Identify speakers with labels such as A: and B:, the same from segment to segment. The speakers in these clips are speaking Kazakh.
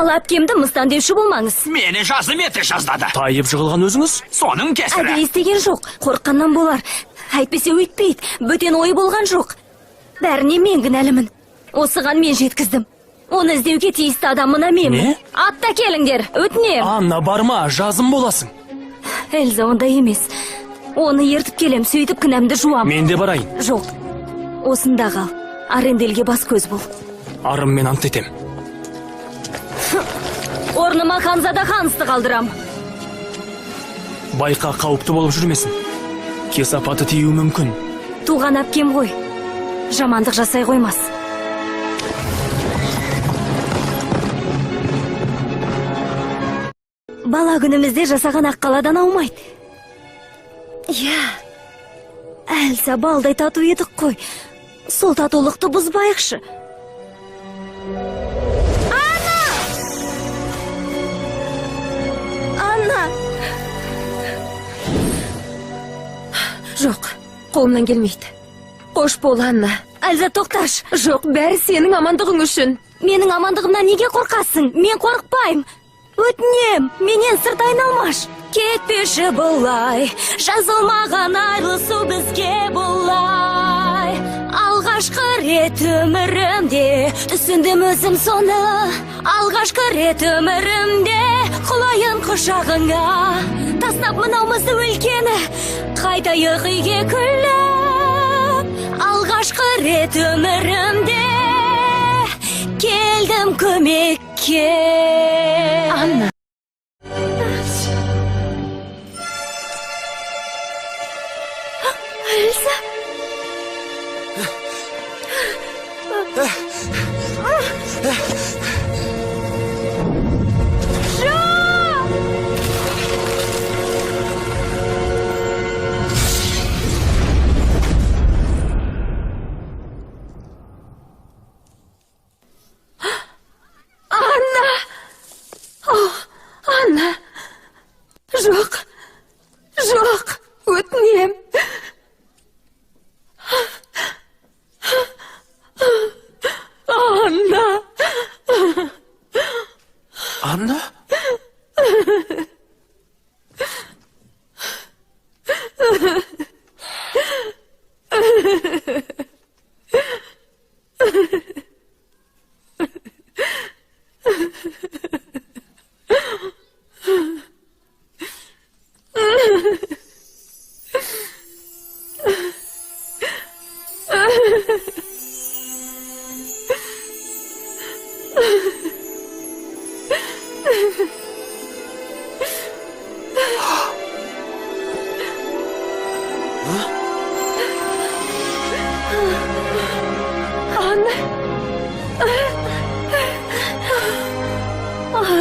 A: Ал әпкемді мыстан деуші болмаңыз.
B: Мені жазым ете жаздады.
C: Тайып жығылған өзіңіз?
B: Соның кесірі.
A: Әдейі істеген жоқ, қорыққаннан болар. Әйтпесе өйтпейді, бөтен ой болған жоқ. Бәріне мен кінәлімін. Осыған мен жеткіздім. Оны іздеуге тиісті адам мына мен.
C: Не?
A: Атта келіңдер, өтінем.
C: Анна, барма, жазым боласың.
A: Эльза ондай емес. Оны ертіп келем, сөйтіп кінәмді жуам.
C: Мен де барайын.
A: Жоқ, осында қал. Аренделге бас көз бол.
C: Арыммен ант етем.
A: Орныма Ханзада Хансты қалдырам.
C: Байқа қауіпті болып жүрмесін. Кесапаты тиюі мүмкін.
A: Туған әпкем ғой. Жамандық жасай қоймас. Бала күнімізде жасаған аққаладан аумайды. Я, Әлса балдай тату едік қой. Сол татулықты бұзбайықшы. Анна!
D: Жоқ, қолымнан келмейді. Қош бол, Анна.
A: Әлза тоқташ.
D: Жоқ, бәрі сенің амандығың үшін.
A: Менің амандығымнан неге қорқасың? Мен қорықпайым. Өтінем, менен сырт айналмаш. Кетпеші бұлай, жазылмаған айрылысу бізге бұлай. Алғашқы рет өмірімде, түсіндім өзім соны. Алғашқы рет өмірімде, құлайын құшағыңа. Тастап мынаумызды өлкені, қайтайық үйге күліп. Алғашқы рет өмірімде, келдім көмекке.
D: Анна.
A: Эльза.
D: Анна. Жоқ. Жоқ. Өтінем. Анна.
C: Анна?
D: Анна.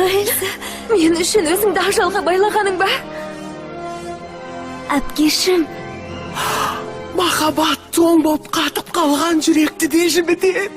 A: Эльза.
D: Мен үшін өзіңді ажалға байлағаның ба?
A: Әпкешім.
C: Махаббат тоң болып қатып қалған жүректі де жібіде.